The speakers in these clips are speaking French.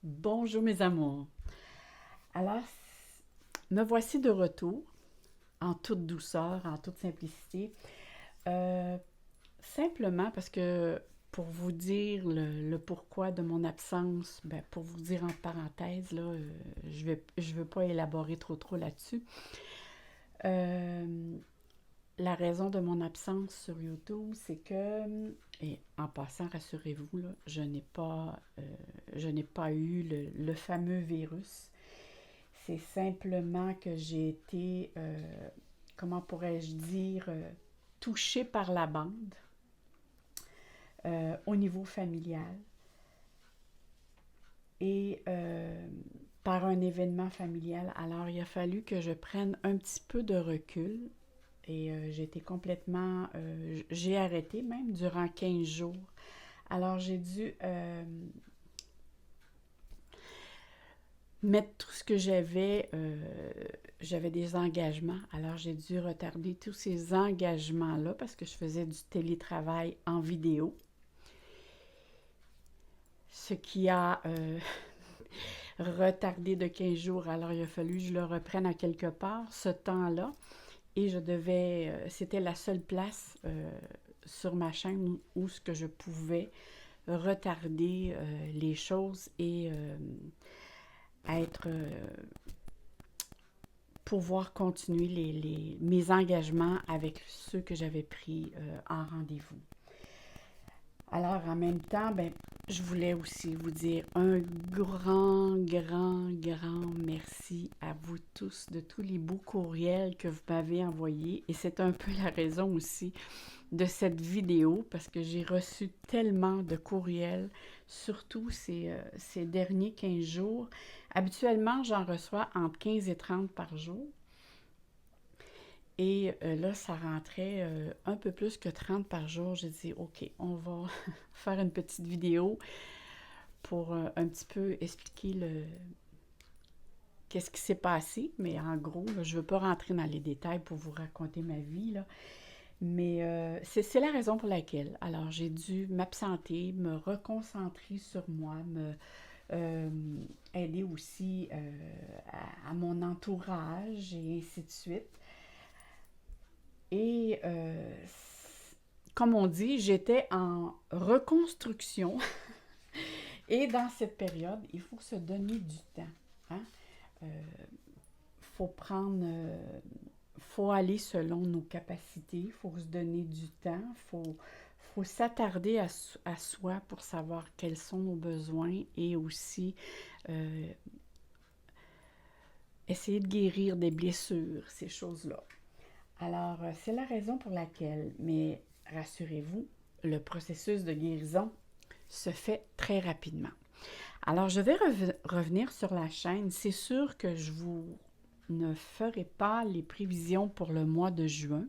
Bonjour mes amours. Alors, me voici de retour, en toute douceur, en toute simplicité. Euh, Simplement parce que pour vous dire le pourquoi de mon absence, ben, pour vous dire en parenthèse, là, je veux pas élaborer trop là-dessus. Euh, la raison de mon absence sur YouTube, c'est que, et en passant, rassurez-vous, là, je n'ai pas eu le fameux virus. C'est simplement que j'ai été, comment pourrais-je dire, touchée par la bande au niveau familial et par un événement familial. Alors, il a fallu que je prenne un petit peu de recul et j'ai été complètement, j'ai arrêté même durant 15 jours. Alors, j'ai dû mettre tout ce que j'avais des engagements. Alors, j'ai dû retarder tous ces engagements-là parce que je faisais du télétravail en vidéo. Ce qui a retardé de 15 jours. Alors, il a fallu que je le reprenne à quelque part, ce temps-là. Et c'était la seule place sur ma chaîne où ce que je pouvais retarder les choses et être pouvoir continuer mes engagements avec ceux que j'avais pris en rendez-vous. Alors, en même temps, ben, je voulais aussi vous dire un grand merci à vous tous de tous les beaux courriels que vous m'avez envoyés. Et c'est un peu la raison aussi de cette vidéo parce que j'ai reçu tellement de courriels, surtout ces derniers 15 jours. Habituellement, j'en reçois entre 15 et 30 par jour. Et là, ça rentrait un peu plus que 30 par jour. J'ai dit, OK, on va faire une petite vidéo pour un petit peu expliquer qu'est-ce qui s'est passé. Mais en gros, là, je ne veux pas rentrer dans les détails pour vous raconter ma vie, là. Mais c'est la raison pour laquelle. Alors, j'ai dû m'absenter, me reconcentrer sur moi, euh, aider aussi à mon entourage et ainsi de suite. Et comme on dit, j'étais en reconstruction. Et dans cette période, il faut se donner du temps. Hein? Faut prendre, faut aller selon nos capacités, il faut se donner du temps, faut s'attarder à soi pour savoir quels sont nos besoins et aussi essayer de guérir des blessures, ces choses-là. Alors, c'est la raison pour laquelle, mais rassurez-vous, le processus de guérison se fait très rapidement. Alors, je vais revenir sur la chaîne. C'est sûr que je vous ne ferai pas les prévisions pour le mois de juin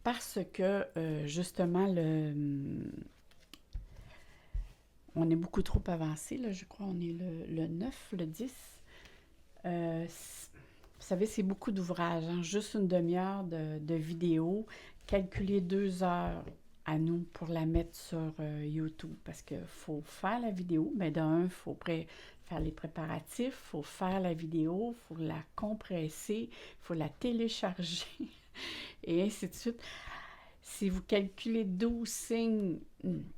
parce que, justement, on est beaucoup trop avancé. Là, je crois on est le 9, le 10. Vous savez, c'est beaucoup d'ouvrages. Hein? Juste une demi-heure de vidéo. Calculer 2 heures à nous pour la mettre sur YouTube parce qu'il faut faire la vidéo. Mais d'un, il faut faire les préparatifs, il faut faire la vidéo, il faut la compresser, il faut la télécharger et ainsi de suite. Si vous calculez 12 signes,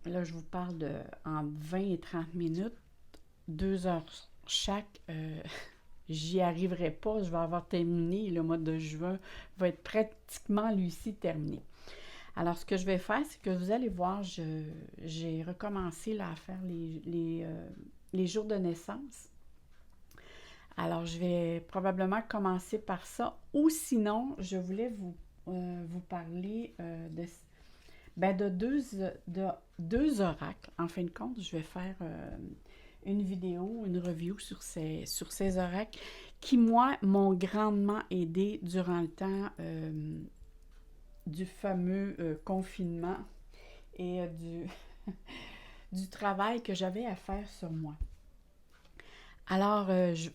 là je vous parle de entre 20 et 30 minutes, 2 heures chaque, j'y arriverai pas. Je vais avoir terminé. Le mois de juin va être pratiquement lui-ci terminé. Alors, ce que je vais faire, c'est que vous allez voir, j'ai recommencé là, à faire les jours de naissance. Alors, je vais probablement commencer par ça. Ou sinon, je voulais vous parler de deux oracles. En fin de compte, je vais faire une vidéo, une review sur ces oracles qui, moi, m'ont grandement aidé durant le temps du fameux confinement et du travail que j'avais à faire sur moi. Alors, je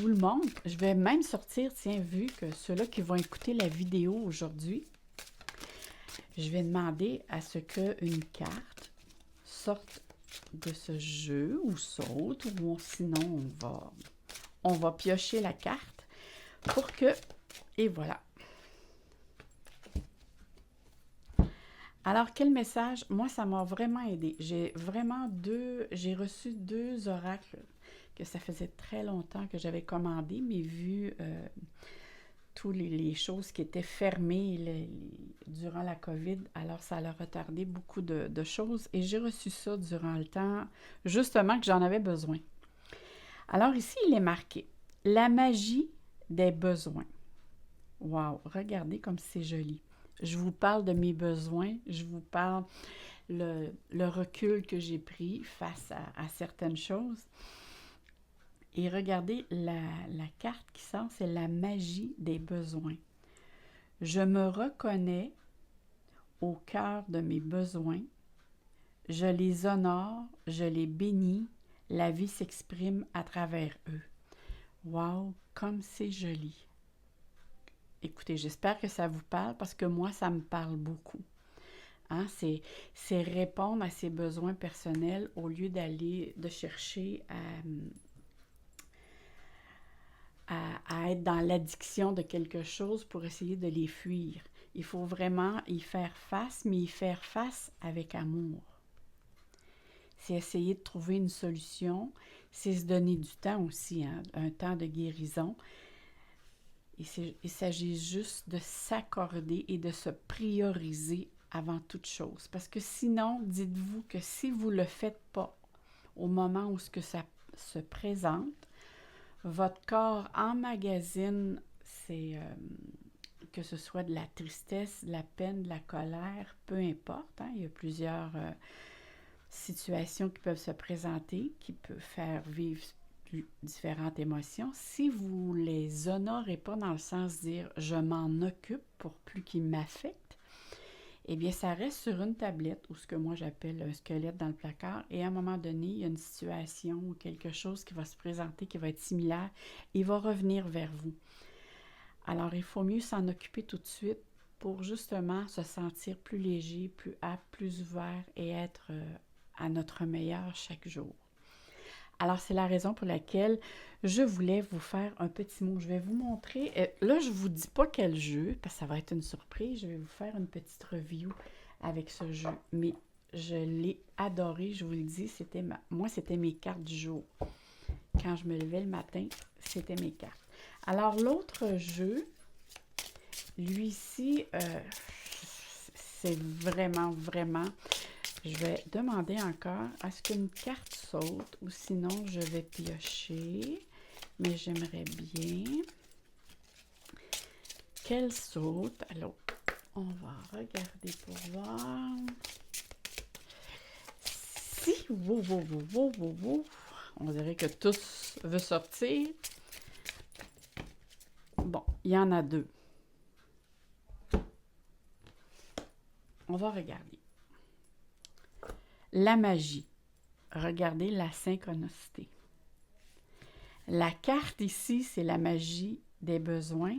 vous le montre. Je vais même sortir, tiens, vu que ceux-là qui vont écouter la vidéo aujourd'hui, je vais demander à ce qu'une carte sorte de ce jeu, ou saute, ou sinon on va piocher la carte pour que... Et voilà. Alors, quel message? Moi, ça m'a vraiment aidé. J'ai reçu 2 oracles que ça faisait très longtemps que j'avais commandé, mais vu toutes les choses qui étaient fermées durant la COVID, alors ça a retardé beaucoup de choses et j'ai reçu ça durant le temps, justement, que j'en avais besoin. Alors ici, il est marqué « La magie des besoins ». Wow! Regardez comme c'est joli. Je vous parle de mes besoins, je vous parle le recul que j'ai pris face à certaines choses. Et regardez, la carte qui sort, c'est la magie des besoins. Je me reconnais au cœur de mes besoins. Je les honore, je les bénis. La vie s'exprime à travers eux. Wow, comme c'est joli. Écoutez, j'espère que ça vous parle parce que moi, ça me parle beaucoup. Hein, c'est répondre à ses besoins personnels au lieu de chercher à être dans l'addiction de quelque chose pour essayer de les fuir. Il faut vraiment y faire face, mais y faire face avec amour. C'est essayer de trouver une solution, c'est se donner du temps aussi, hein, un temps de guérison. Il s'agit juste de s'accorder et de se prioriser avant toute chose. Parce que sinon, dites-vous que si vous ne le faites pas au moment où ce que ça se présente, votre corps emmagasine, que ce soit de la tristesse, de la peine, de la colère, peu importe. Hein, il y a plusieurs situations qui peuvent se présenter, qui peuvent faire vivre différentes émotions. Si vous ne les honorez pas dans le sens de dire « je m'en occupe pour plus qu'ils m'affectent », eh bien, ça reste sur une tablette ou ce que moi j'appelle un squelette dans le placard. Et à un moment donné, il y a une situation ou quelque chose qui va se présenter, qui va être similaire, il va revenir vers vous. Alors, il faut mieux s'en occuper tout de suite pour justement se sentir plus léger, plus apte, plus ouvert et être à notre meilleur chaque jour. Alors, c'est la raison pour laquelle je voulais vous faire un petit mot. Je vais vous montrer. Là, je ne vous dis pas quel jeu, parce que ça va être une surprise. Je vais vous faire une petite review avec ce jeu. Mais je l'ai adoré, je vous le dis. Moi, c'était mes cartes du jour. Quand je me levais le matin, c'était mes cartes. Alors, l'autre jeu, lui-ci, c'est vraiment, vraiment... Je vais demander encore à ce qu'une carte saute ou sinon je vais piocher, mais j'aimerais bien qu'elle saute. Alors, on va regarder pour voir si, on dirait que tous veut sortir. Bon, il y en a 2. On va regarder. La magie. Regardez la synchronicité. La carte ici, c'est la magie des besoins.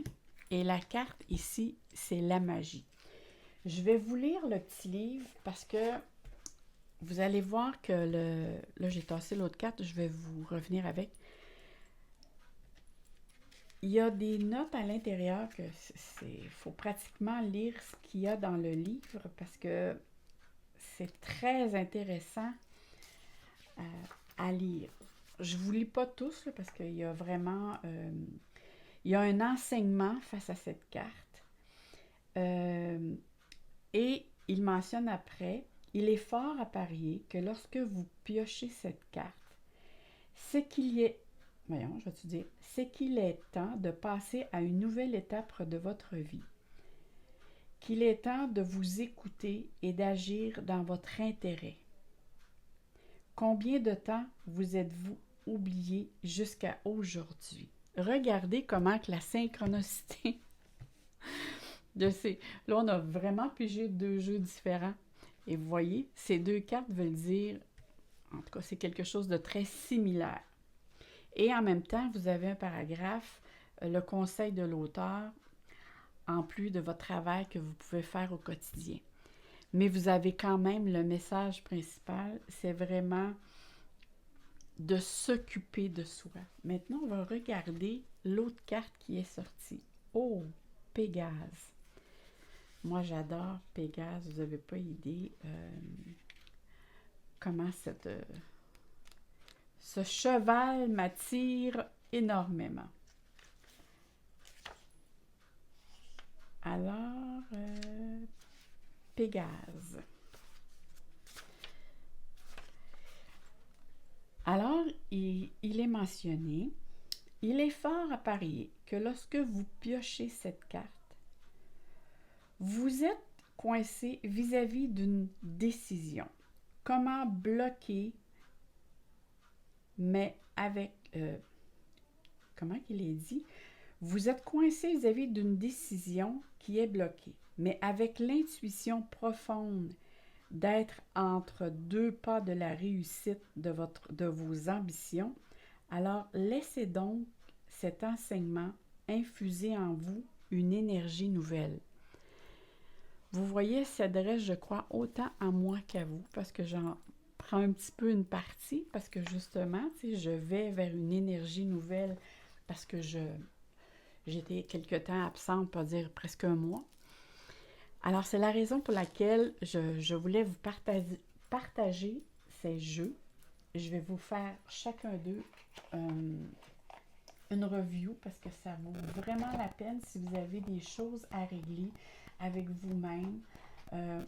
Et la carte ici, c'est la magie. Je vais vous lire le petit livre parce que vous allez voir que là, j'ai tassé l'autre carte. Je vais vous revenir avec. Il y a des notes à l'intérieur que faut pratiquement lire ce qu'il y a dans le livre parce que c'est très intéressant à lire. Je ne vous lis pas tous là, parce qu'il y a vraiment il y a un enseignement face à cette carte. Et il mentionne après, il est fort à parier que lorsque vous piochez cette carte, c'est qu'il est temps de passer à une nouvelle étape de votre vie. Qu'il est temps de vous écouter et d'agir dans votre intérêt. Combien de temps vous êtes-vous oublié jusqu'à aujourd'hui? Regardez comment que la synchronicité de ces... Là, on a vraiment pigé 2 jeux différents. Et vous voyez, ces 2 cartes veulent dire... En tout cas, c'est quelque chose de très similaire. Et en même temps, vous avez un paragraphe, le conseil de l'auteur, en plus de votre travail que vous pouvez faire au quotidien. mais vous avez quand même le message principal, c'est vraiment de s'occuper de soi. Maintenant, on va regarder l'autre carte qui est sortie. Oh, Pégase. Moi, j'adore Pégase. Vous n'avez pas idée comment ce cheval m'attire énormément. Alors, Pégase. Alors, il est mentionné, il est fort à parier que lorsque vous piochez cette carte, vous êtes coincé vis-à-vis d'une décision. Comment bloquer, mais avec... comment qu'il est dit? Vous êtes coincé vis-à-vis d'une décision qui est bloquée, mais avec l'intuition profonde d'être entre deux pas de la réussite de vos ambitions, alors laissez donc cet enseignement infuser en vous une énergie nouvelle. Vous voyez, ça s'adresse, je crois, autant à moi qu'à vous, parce que j'en prends un petit peu une partie, parce que justement, je vais vers une énergie nouvelle, parce que j'étais quelque temps absente, pas dire presque un mois. Alors, c'est la raison pour laquelle je voulais vous partager ces jeux. Je vais vous faire chacun d'eux une review parce que ça vaut vraiment la peine si vous avez des choses à régler avec vous-même.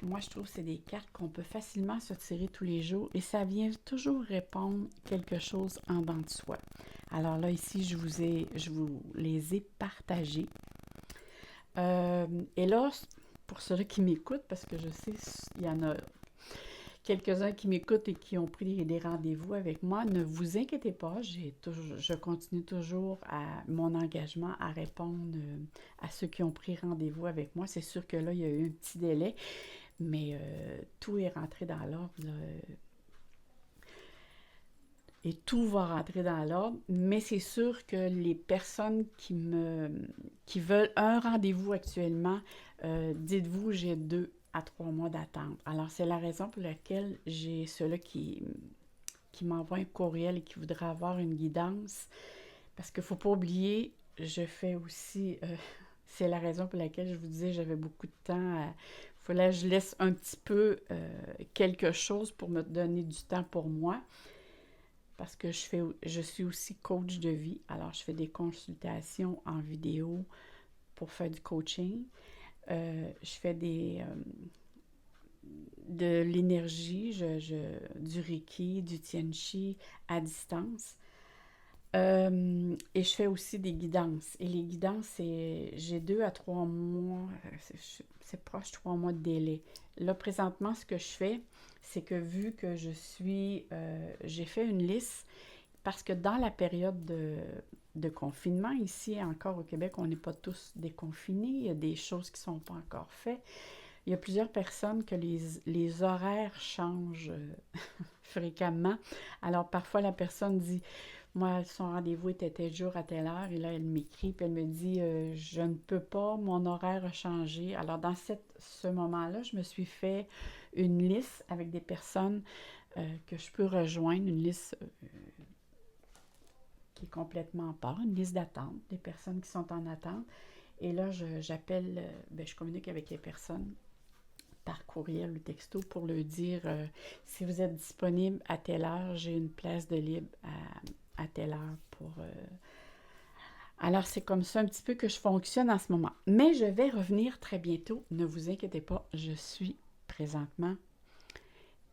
Moi, je trouve que c'est des cartes qu'on peut facilement se tirer tous les jours et ça vient toujours répondre quelque chose en dedans de soi. Alors là, ici, je vous les ai partagés. Et là, pour ceux qui m'écoutent, parce que je sais qu'il y en a quelques-uns qui m'écoutent et qui ont pris des rendez-vous avec moi, ne vous inquiétez pas, je continue toujours à mon engagement à répondre à ceux qui ont pris rendez-vous avec moi. C'est sûr que là, il y a eu un petit délai, mais tout est rentré dans l'ordre. Et tout va rentrer dans l'ordre, mais c'est sûr que les personnes qui veulent un rendez-vous actuellement, dites-vous, j'ai 2 à 3 mois d'attente. Alors, c'est la raison pour laquelle j'ai ceux-là qui m'envoient un courriel et qui voudraient avoir une guidance. Parce qu'il ne faut pas oublier, je fais aussi, c'est la raison pour laquelle je vous disais j'avais beaucoup de temps. Il fallait que je laisse un petit peu quelque chose pour me donner du temps pour moi. Parce que je suis aussi coach de vie. Alors, je fais des consultations en vidéo pour faire du coaching. Je fais de l'énergie, du Reiki, du Tianchi à distance. Et je fais aussi des guidances. Et les guidances, j'ai 2 à 3 mois, c'est proche 3 mois de délai. Là, présentement, ce que je fais, c'est que vu que j'ai fait une liste, parce que dans la période de confinement, ici encore au Québec, on n'est pas tous déconfinés, il y a des choses qui ne sont pas encore faites. Il y a plusieurs personnes que les horaires changent fréquemment. Alors, parfois, la personne dit... Moi, son rendez-vous était tel jour à telle heure, et là, elle m'écrit, puis elle me dit je ne peux pas, mon horaire a changé. Alors, dans ce moment-là, je me suis fait une liste avec des personnes que je peux rejoindre, une liste qui est complètement à part, une liste d'attente, des personnes qui sont en attente. Et là, j'appelle, je communique avec les personnes par courriel ou texto pour leur dire si vous êtes disponible à telle heure, j'ai une place de libre à telle heure pour... Alors, c'est comme ça un petit peu que je fonctionne en ce moment. Mais je vais revenir très bientôt. Ne vous inquiétez pas, je suis présentement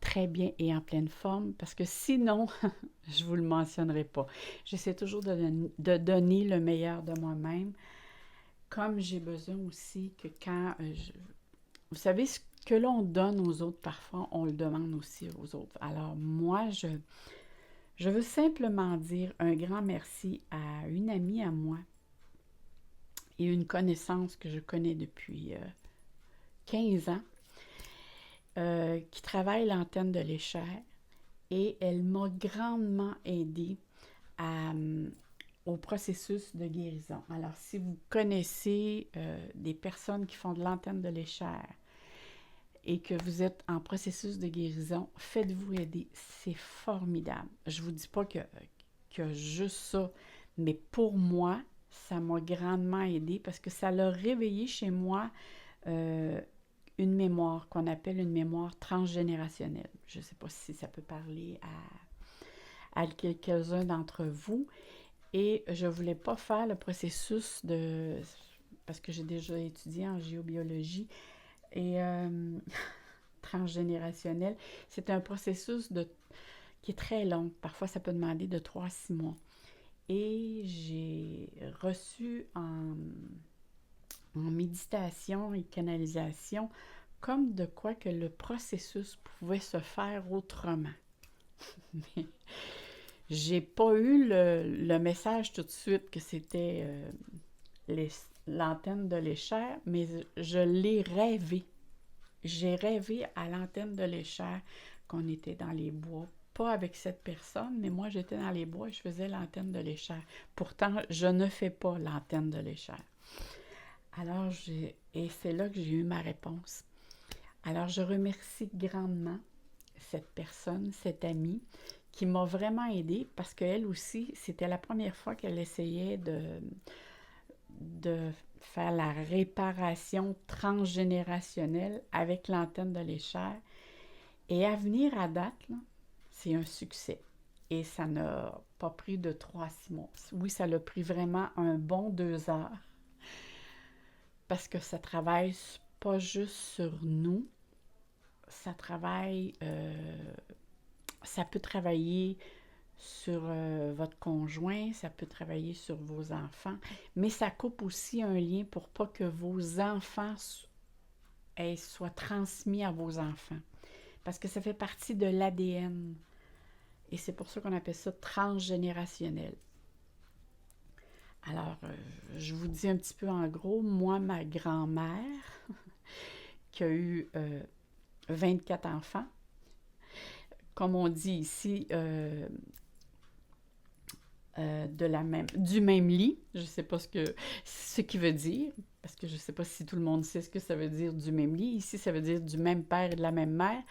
très bien et en pleine forme parce que sinon, je ne vous le mentionnerai pas. J'essaie toujours de donner le meilleur de moi-même, comme j'ai besoin aussi que quand... vous savez, ce que l'on donne aux autres, parfois, on le demande aussi aux autres. Alors, moi, je veux simplement dire un grand merci à une amie à moi et une connaissance que je connais depuis 15 ans qui travaille l'antenne de l'échelle et elle m'a grandement aidée au processus de guérison. Alors, si vous connaissez des personnes qui font de l'antenne de l'échelle, et que vous êtes en processus de guérison, faites-vous aider. C'est formidable. Je ne vous dis pas que juste ça, mais pour moi, ça m'a grandement aidé parce que ça l'a réveillé chez moi une mémoire qu'on appelle une mémoire transgénérationnelle. Je ne sais pas si ça peut parler à quelques-uns d'entre vous. Et je ne voulais pas faire le processus de... parce que j'ai déjà étudié en géobiologie et transgénérationnel. C'est un processus qui est très long. Parfois, ça peut demander de 3 à 6 mois. Et j'ai reçu en méditation et canalisation comme de quoi que le processus pouvait se faire autrement. Mais j'ai pas eu le message tout de suite que c'était l'antenne de l'échelle, mais je l'ai rêvé. J'ai rêvé à l'antenne de l'échelle qu'on était dans les bois. Pas avec cette personne, mais moi j'étais dans les bois et je faisais l'antenne de l'échelle. Pourtant, je ne fais pas l'antenne de l'échelle. Alors, et c'est là que j'ai eu ma réponse. Alors, je remercie grandement cette personne, cette amie, qui m'a vraiment aidée parce qu'elle aussi, c'était la première fois qu'elle essayait de faire la réparation transgénérationnelle avec l'antenne de l'échelle. Et à venir à date, là, c'est un succès. Et ça n'a pas pris de 3 à 6 mois. Oui, ça l'a pris vraiment un bon 2 heures parce que ça travaille pas juste sur nous, ça travaille, ça peut travailler sur votre conjoint, ça peut travailler sur vos enfants, mais ça coupe aussi un lien pour pas que vos enfants soient transmis à vos enfants. Parce que ça fait partie de l'ADN. Et c'est pour ça qu'on appelle ça transgénérationnel. Alors, je vous dis un petit peu en gros, moi, ma grand-mère, qui a eu 24 enfants, comme on dit ici, du même lit. Je ne sais pas ce qui veut dire, parce que je ne sais pas si tout le monde sait ce que ça veut dire du même lit. Ici, ça veut dire du même père et de la même mère.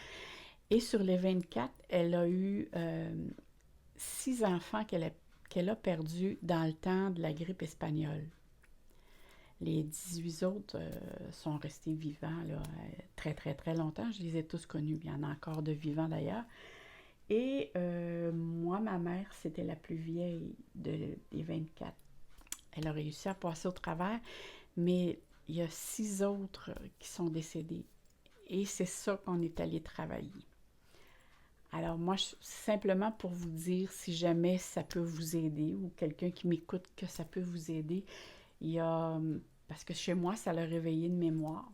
Et sur les 24, elle a eu 6 enfants qu'elle a perdus dans le temps de la grippe espagnole. Les 18 autres sont restés vivants là, très, très, très longtemps. Je les ai tous connus. Il y en a encore de vivants d'ailleurs. Et moi, ma mère, c'était la plus vieille des 24. Elle a réussi à passer au travers, mais il y a 6 autres qui sont décédés. Et c'est ça qu'on est allé travailler. Alors moi, simplement pour vous dire, si jamais ça peut vous aider, ou quelqu'un qui m'écoute que ça peut vous aider, il y a... Parce que chez moi, ça l'a réveillé une mémoire.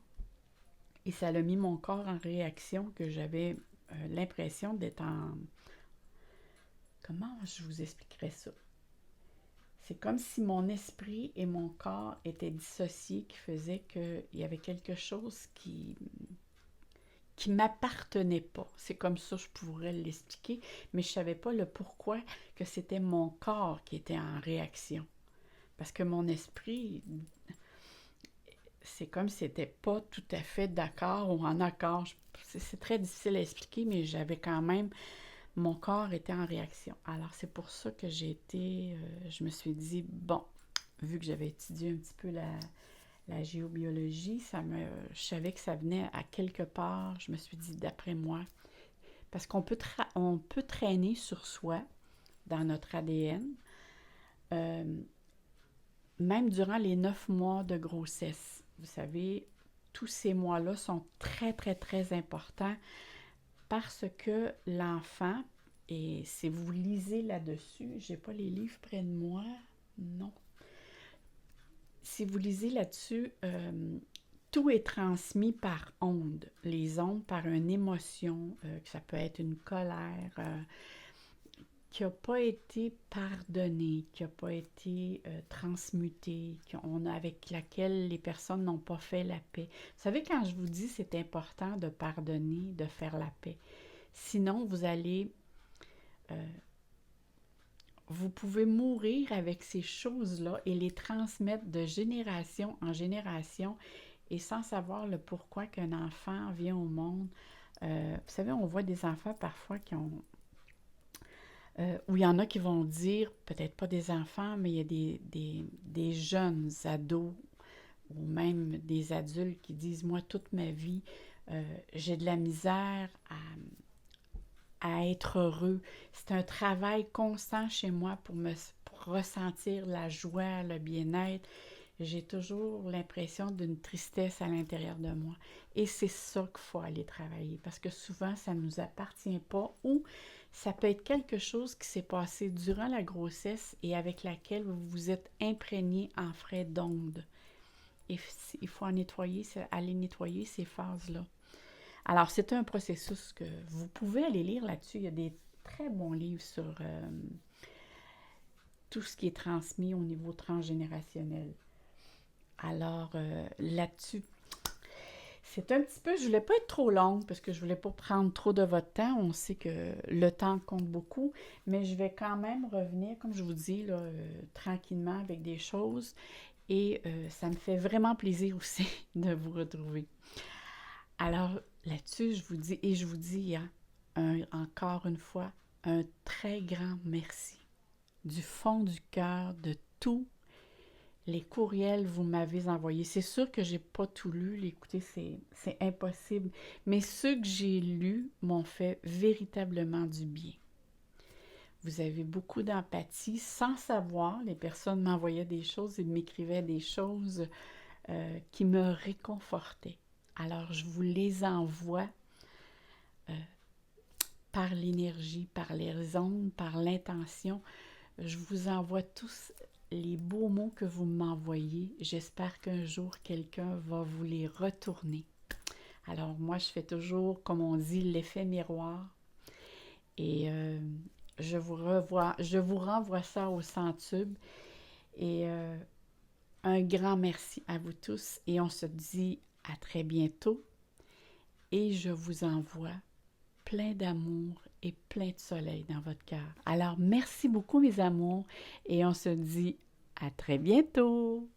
Et ça a mis mon corps en réaction que j'avais l'impression d'être en... Comment je vous expliquerais ça? C'est comme si mon esprit et mon corps étaient dissociés, qui faisait qu'il y avait quelque chose qui m'appartenait pas. C'est comme ça que je pourrais l'expliquer, mais je savais pas le pourquoi que c'était mon corps qui était en réaction. Parce que mon esprit, c'est comme si c'était pas tout à fait d'accord ou en accord. C'est très difficile à expliquer, mais j'avais quand même... Mon corps était en réaction. Alors, c'est pour ça que je me suis dit, bon, vu que j'avais étudié un petit peu la géobiologie, je savais que ça venait à quelque part. Je me suis dit, d'après moi, parce qu'on peut traîner sur soi, dans notre ADN, même durant les 9 mois de grossesse. Vous savez, tous ces mois-là sont très, très, très importants parce que l'enfant, et si vous lisez là-dessus, je n'ai pas les livres près de moi, non. Si vous lisez là-dessus, tout est transmis par ondes. Les ondes par une émotion, ça peut être une colère qui n'a pas été pardonnée, qui n'a pas été transmutée, avec laquelle les personnes n'ont pas fait la paix. Vous savez, quand je vous dis c'est important de pardonner, de faire la paix, sinon vous allez... vous pouvez mourir avec ces choses-là et les transmettre de génération en génération et sans savoir le pourquoi qu'un enfant vient au monde. Vous savez, on voit des enfants parfois qui ont... où il y en a qui vont dire, peut-être pas des enfants, mais il y a des jeunes ados ou même des adultes qui disent, moi, toute ma vie, j'ai de la misère à être heureux. C'est un travail constant chez moi pour ressentir la joie, le bien-être. J'ai toujours l'impression d'une tristesse à l'intérieur de moi. Et c'est ça qu'il faut aller travailler parce que souvent, ça ne nous appartient pas ou ça peut être quelque chose qui s'est passé durant la grossesse et avec laquelle vous vous êtes imprégné en frais d'onde. Et il faut aller nettoyer ces phases-là. Alors, c'est un processus que vous pouvez aller lire là-dessus. Il y a des très bons livres sur tout ce qui est transmis au niveau transgénérationnel. Alors, là-dessus, c'est un petit peu, je ne voulais pas être trop longue parce que je ne voulais pas prendre trop de votre temps. On sait que le temps compte beaucoup, mais je vais quand même revenir, comme je vous dis, là, tranquillement avec des choses. Et ça me fait vraiment plaisir aussi de vous retrouver. Alors, là-dessus, je vous dis encore une fois, un très grand merci du fond du cœur de tous les courriels que vous m'avez envoyés. C'est sûr que je n'ai pas tout lu, écoutez, c'est impossible, mais ceux que j'ai lus m'ont fait véritablement du bien. Vous avez beaucoup d'empathie, sans savoir, les personnes m'envoyaient des choses et m'écrivaient des choses qui me réconfortaient. Alors, je vous les envoie par l'énergie, par les ondes, par l'intention. Je vous envoie tous les beaux mots que vous m'envoyez. J'espère qu'un jour, quelqu'un va vous les retourner. Alors, moi, je fais toujours, comme on dit, l'effet miroir. Et je vous renvoie ça au centube. Et un grand merci à vous tous. Et on se dit à très bientôt. Et je vous envoie plein d'amour et plein de soleil dans votre cœur. Alors, merci beaucoup, mes amours, et on se dit à très bientôt!